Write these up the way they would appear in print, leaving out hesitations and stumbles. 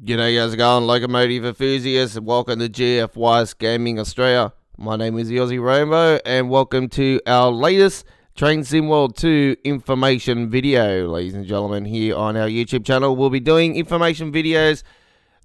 G'day, how's it going, locomotive enthusiasts, and welcome to GFY's Gaming Australia. My name is the Aussie Rainbow, and welcome to our latest Train Sim World 2 information video. Ladies and gentlemen, here on our YouTube channel, we'll be doing information videos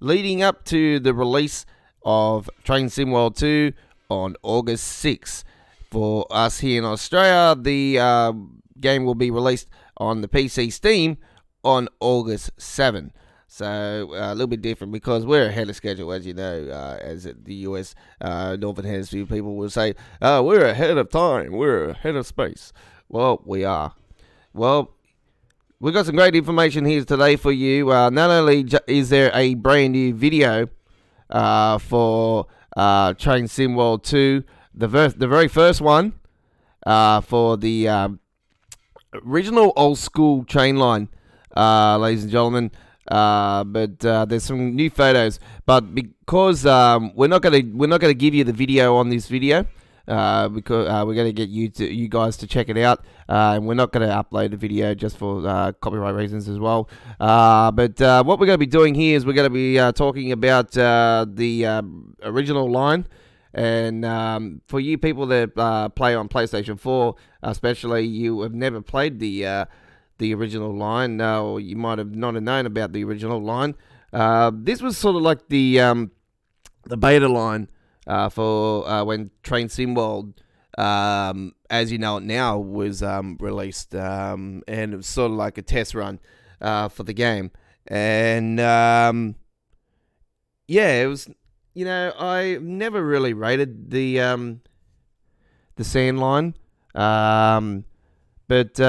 leading up to the release of Train Sim World 2 on August 6th. For us here in Australia, the game will be released on the PC Steam on August 7th. So a little bit different because we're ahead of schedule, as you know, as the US Northern Hemisphere people will say, we're ahead of time, we're ahead of space. Well, we are. Well, we've got some great information here today for you. Not only is there a brand new video for Train Sim World 2, the very first one for the original old school train line, ladies and gentlemen. But there's some new photos. But because we're not gonna give you the video on this video, because we're gonna get you guys to check it out, and we're not gonna upload the video just for copyright reasons as well. But what we're gonna be doing here is we're gonna be talking about the original line. And for you people that play on PlayStation 4, especially, you have never played the original line, or you might have not have known about the original line. This was sort of like the beta line for when Train Sim World, as you know it now, was released, and it was sort of like a test run for the game. And yeah, it was. You know, I never really rated the sand line, but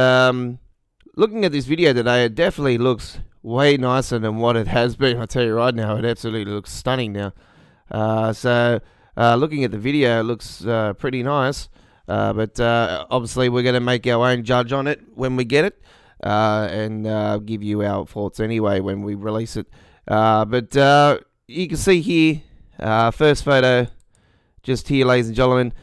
looking at this video today, it definitely looks way nicer than what it has been. I tell you right now, it absolutely looks stunning now. So looking at the video, it looks pretty nice. But obviously, we're going to make our own judge on it when we get it, and give you our thoughts anyway when we release it. But you can see here, first photo, just here, ladies and gentlemen,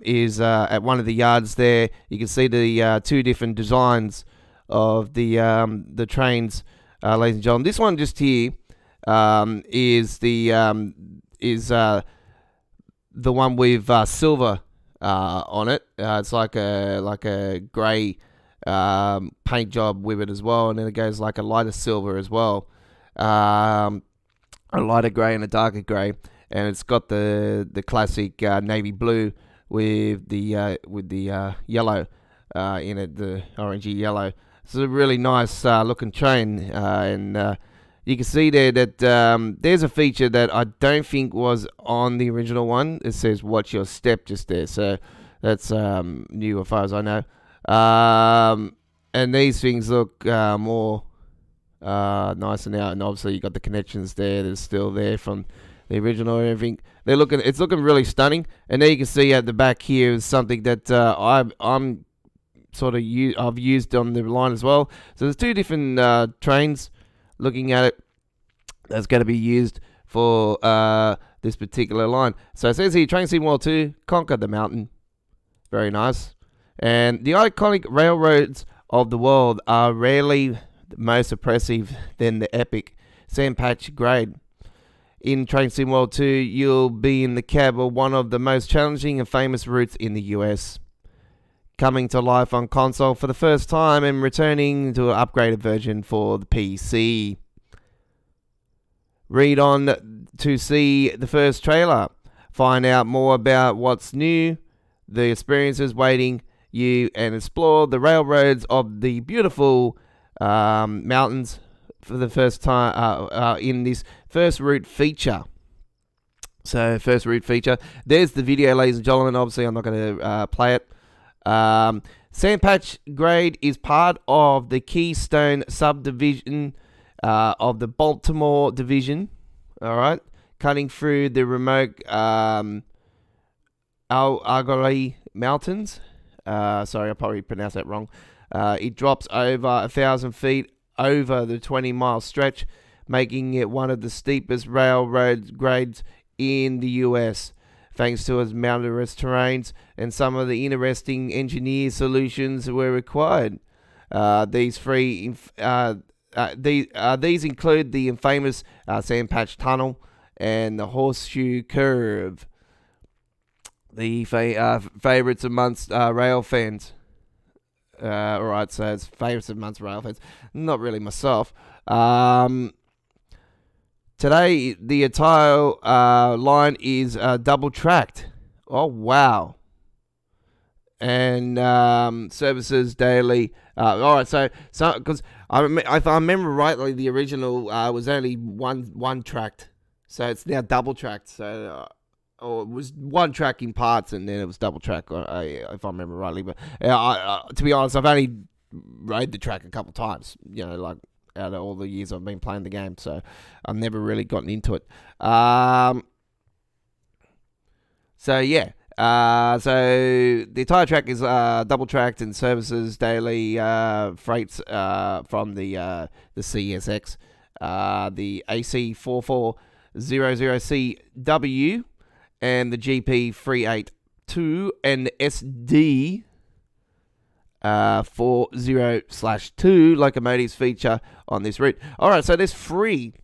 is at one of the yards there. You can see the two different designs of the trains, ladies and gentlemen. This one just here is the one with silver on it. It's like a grey paint job with it as well, and then it goes like a lighter silver as well. A lighter grey and a darker grey, and it's got the classic navy blue with the yellow in it, the orangey yellow. It's a really nice looking train, and you can see there that there's a feature that I don't think was on the original one. It says "Watch your step" just there, so that's new as far as I know. And these things look more nicer now, and obviously you got the connections there that's still there from the original and everything. It's looking really stunning. And there you can see at the back here is something that I'm sort of I've used on the line as well. So there's two different trains looking at it that's going to be used for this particular line. So it says here, Train Sim World 2, Conquer the Mountain. Very nice. And the iconic railroads of the world are rarely most oppressive than the epic Sandpatch Grade. In Train Sim World 2, you'll be in the cab of one of the most challenging and famous routes in the US, coming to life on console for the first time and returning to an upgraded version for the PC. Read on to see the first trailer. Find out more about what's new, the experiences waiting you, and explore the railroads of the beautiful mountains for the first time in this first route feature. So first route feature. There's the video, ladies and gentlemen. Obviously, I'm not going to play it. Sandpatch Grade is part of the Keystone subdivision of the Baltimore Division. All right, cutting through the remote Allegheny Mountains. Sorry, I probably pronounced that wrong. It drops over 1,000 feet over the 20-mile stretch, making it one of the steepest railroad grades in the US, thanks to its mountainous terrains and some of the interesting engineered solutions were required. These three These include the infamous Sandpatch Tunnel and the Horseshoe Curve, the favourites amongst rail fans. Alright, so it's favourites amongst rail fans. Not really myself. Today, the entire line is double tracked. Oh, wow. And services daily. Alright, so because if I remember rightly, the original was only one tracked. So it's now double tracked. So or it was one track in parts, and then it was double track, if I remember rightly. But to be honest, I've only rode the track a couple times, like out of all the years I've been playing the game, so I've never really gotten into it. So yeah, so the entire track is double tracked and services daily freights from the CSX, the AC4400CW. And the GP382 and the SD 40/2 locomotives feature on this route. Alright, so there's free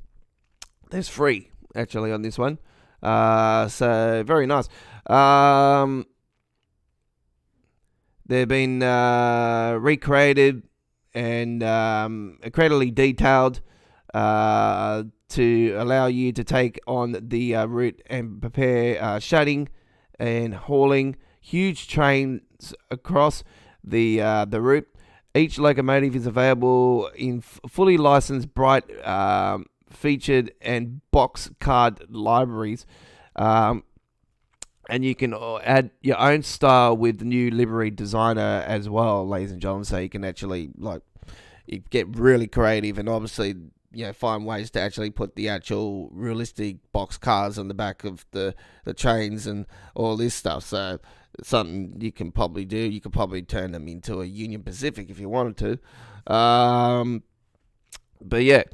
actually on this one. So very nice. They've been recreated and incredibly detailed to allow you to take on the route and prepare shutting and hauling huge trains across the route. Each locomotive is available in fully licensed, bright, featured and box card libraries. And you can add your own style with the new livery designer as well, ladies and gentlemen. So you can actually you get really creative and obviously find ways to actually put the actual realistic box cars on the back of the trains and all this stuff. So it's something you can probably do. You could probably turn them into a Union Pacific if you wanted to. But yeah,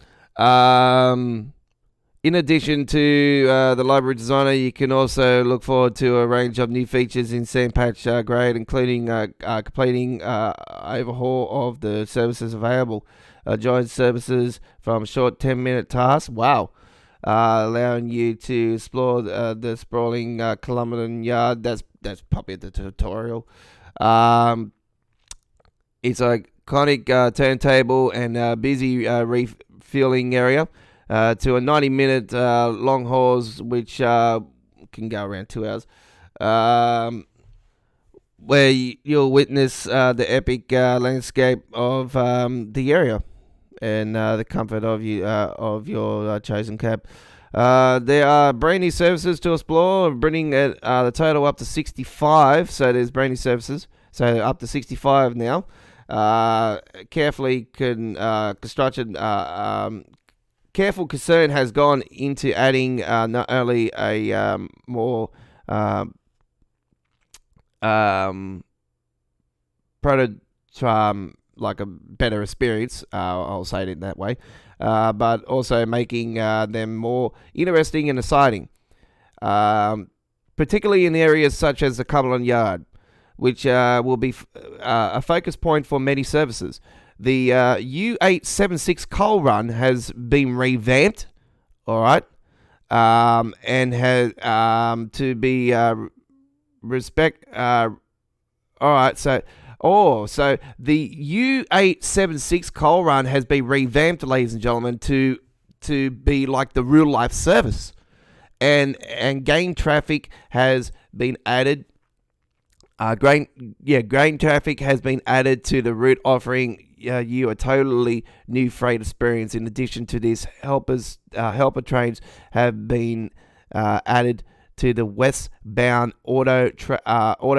in addition to the library designer, you can also look forward to a range of new features in Sandpatch grade, including completing overhaul of the services available. Join services from short 10-minute tasks. Wow. Allowing you to explore the sprawling kilometre yard. That's probably the tutorial. It's a iconic turntable and busy refueling area to a 90-minute long hauls, which can go around 2 hours. Where you'll witness the epic landscape of the area and the comfort of your chosen cab. There are brand new services to explore, bringing the total up to 65. So there's brand new services, so up to 65 now. Carefully constructed. Careful concern has gone into adding not only a more like a better experience, I'll say it that way, but also making them more interesting and exciting, particularly in areas such as the Cumberland Yard, which will be a focus point for many services. The U876 coal run has been revamped, all right, and has to be respect. All right, so the U876 coal run has been revamped, ladies and gentlemen, to be like the real life service, and grain traffic has been added. Grain traffic has been added to the route, offering you a totally new freight experience. In addition to this, helper trains have been added to the westbound auto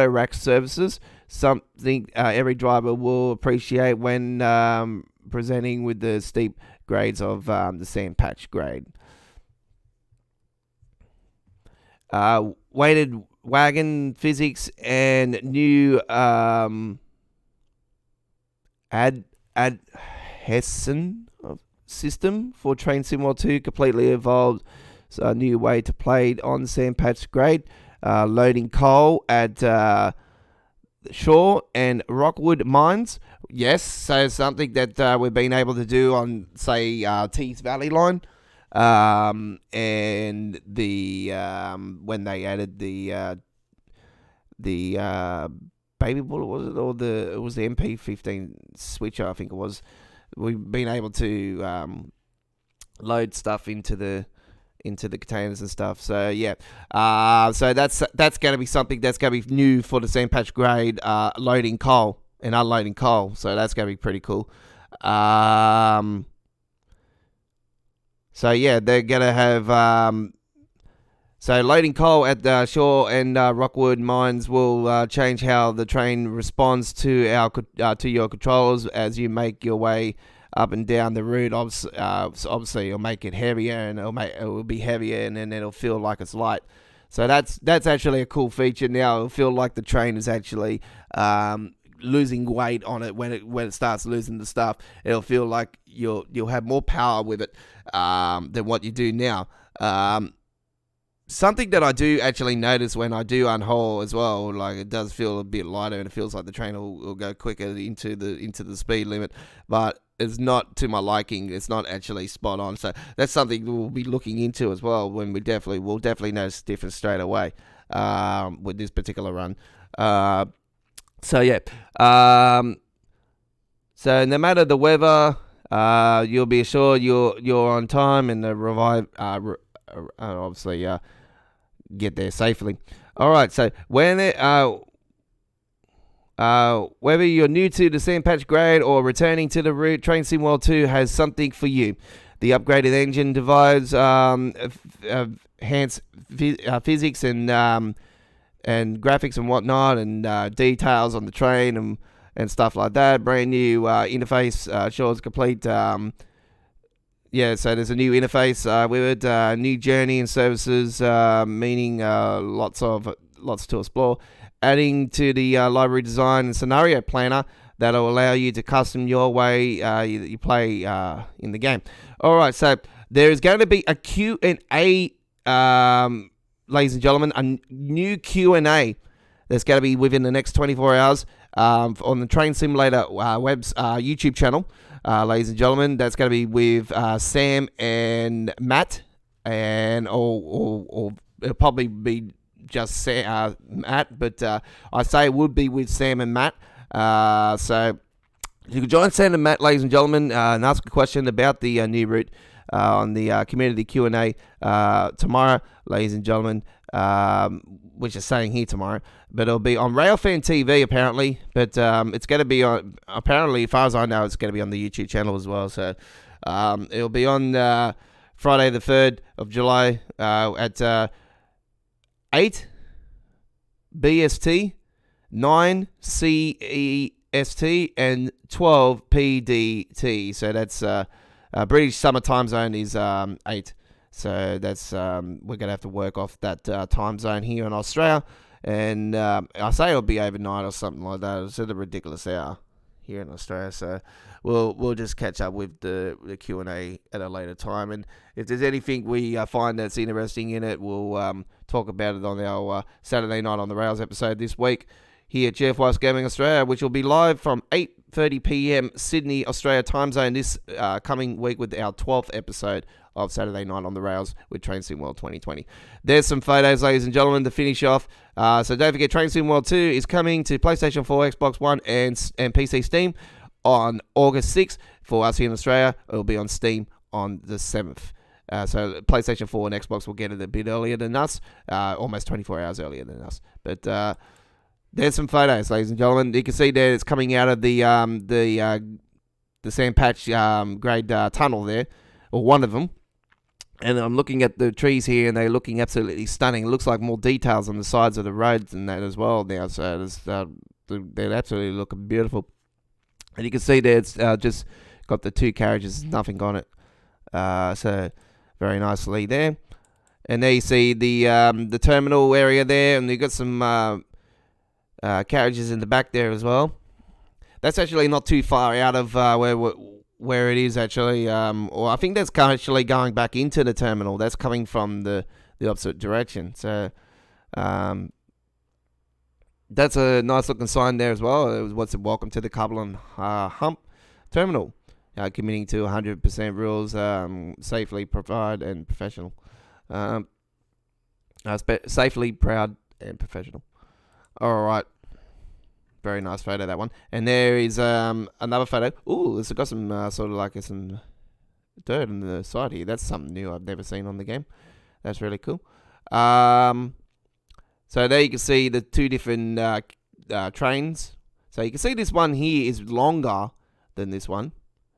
rack services, something every driver will appreciate when presenting with the steep grades of the Sandpatch grade. Weighted wagon physics and new adhesion system for Train Sim World 2 completely evolved. So a new way to play on Sandpatch grade, loading coal at Shaw and Rockwood mines Yes, so something that we've been able to do on, say, Tees Valley Line, and when they added the baby bullet, was it, or it was the MP15 switcher, I think it was. We've been able to load stuff into the containers and stuff. So yeah, so that's going to be something that's going to be new for the sand patch grade, loading coal and unloading coal. So that's going to be pretty cool. So yeah, they're going to have so loading coal at the Shore and Rockwood mines will change how the train responds to your controllers as you make your way up and down the route. Obviously, it'll make it heavier, and it will be heavier, and then it'll feel like it's light. So that's actually a cool feature. Now it'll feel like the train is actually losing weight on it when it starts losing the stuff. It'll feel like you'll have more power with it than what you do now. Something that I do actually notice when I do unhaul as well, like it does feel a bit lighter, and it feels like the train will go quicker into the speed limit, but it's not to my liking. It's not actually spot on. So that's something we'll be looking into as well. When we'll definitely notice a difference straight away with this particular run. So yeah. So no matter the weather, you'll be assured you're on time, and the revive obviously get there safely. All right, so whether you're new to the sand patch grade or returning to the route, Train Sim World 2 has something for you. The upgraded engine divides enhanced physics and graphics and whatnot, and details on the train and stuff like that. Brand new interface shows complete. So there's a new interface with it, new journey and services, meaning lots to explore. Adding to the library design and scenario planner that'll allow you to custom your way you play in the game. All right, so there is going to be a Q&A, ladies and gentlemen, a new Q&A that's going to be within the next 24 hours on the Train Simulator YouTube channel. Ladies and gentlemen, that's going to be with Sam and Matt, and or it'll probably be just Matt, but I say it would be with Sam and Matt. So you can join Sam and Matt, ladies and gentlemen, and ask a question about the new route on the community Q&A tomorrow, ladies and gentlemen, which is saying here tomorrow, but it'll be on Railfan TV apparently, but it's going to be on, apparently, as far as I know, it's going to be on the YouTube channel as well. So it'll be on Friday the 3rd of July at 8 BST, 9 CEST, and 12 PDT. So that's British Summer Time Zone is 8. So that's we're gonna have to work off that time zone here in Australia, and I say it'll be overnight or something like that. It's at a ridiculous hour here in Australia. So we'll just catch up with the Q&A at a later time, and if there's anything we find that's interesting in it, we'll talk about it on our Saturday Night on the Rails episode this week here at GFY's Gaming Australia, which will be live from 8:30 p.m. Sydney, Australia time zone this coming week with our 12th episode of Saturday Night on the Rails with Train Sim World 2020. There's some photos, ladies and gentlemen, to finish off. So don't forget, Train Sim World 2 is coming to PlayStation 4, Xbox One, and PC Steam on August 6th. For us here in Australia, it'll be on Steam on the 7th. So PlayStation 4 and Xbox will get it a bit earlier than us, almost 24 hours earlier than us. But there's some photos, ladies and gentlemen. You can see there it's coming out of the sand patch grade tunnel there, or one of them. And I'm looking at the trees here, and they're looking absolutely stunning. It looks like more details on the sides of the roads and that as well now. So they're absolutely looking beautiful. And you can see there it's just got the two carriages, nothing on it. So very nicely there. And there you see the terminal area there, and you've got some carriages in the back there as well. That's actually not too far out of where it is actually, or I think that's actually going back into the terminal. That's coming from the opposite direction. So That's a nice looking sign there as well. It was what's it? Welcome to the Cumberland Hump Terminal. Committing to 100% rules, safely, provide, and professional. Safely, proud, and professional. All right. Very nice photo, that one. And there is another photo. Ooh, it's got some sort of like some dirt on the side here. That's something new I've never seen on the game. That's really cool. So there you can see the two different trains. So you can see this one here is longer than this one.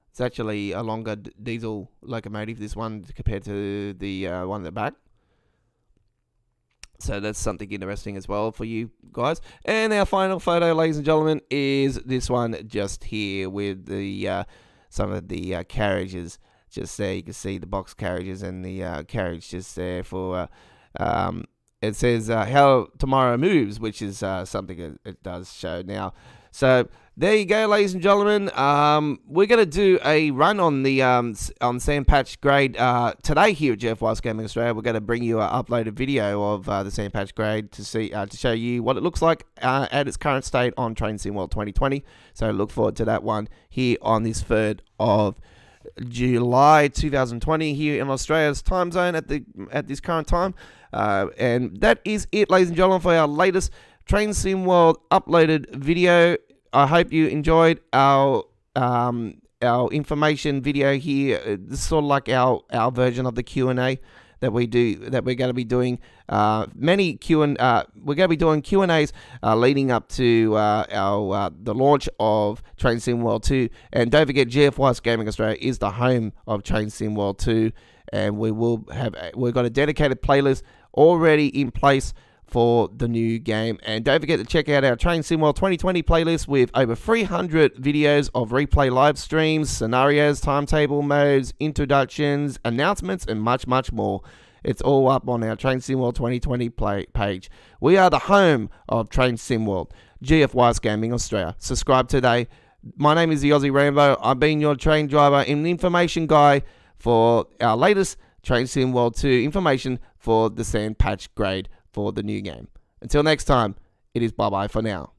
It's actually a longer diesel locomotive, this one, compared to the one at the back. So that's something interesting as well for you guys. And our final photo, ladies and gentlemen, is this one just here with the some of the carriages just there. You can see the box carriages and the carriage just there for... it says how tomorrow moves, which is something it does show now. So there you go, ladies and gentlemen. We're going to do a run on the on Sandpatch Grade today here at Jeff Weiss Gaming Australia. We're going to bring you an uploaded video of the Sandpatch Grade to see to show you what it looks like at its current state on Train Sim World 2020. So look forward to that one here on this 3rd of July 2020 here in Australia's time zone at this current time. And that is it, ladies and gentlemen, for our latest Train Sim World uploaded video. I hope you enjoyed our information video here. This is sort of like our version of the Q&A that we're going to be doing. We're going to be doing Q&As leading up to the launch of Train Sim World 2. And don't forget, GF Weiss Gaming Australia is the home of Train Sim World 2, and we've got a dedicated playlist already in place for the new game. And don't forget to check out our Train Sim World 2020 playlist with over 300 videos of replay live streams, scenarios, timetable modes, introductions, announcements, and much, much more. It's all up on our Train Sim World 2020 page. We are the home of Train Sim World, GF Weiss Gaming Australia. Subscribe today. My name is the Aussie Rainbow. I've been your train driver and information guy for our latest Train Sim World 2 information for the Sandpatch Grade for the new game. Until next time, it is bye-bye for now.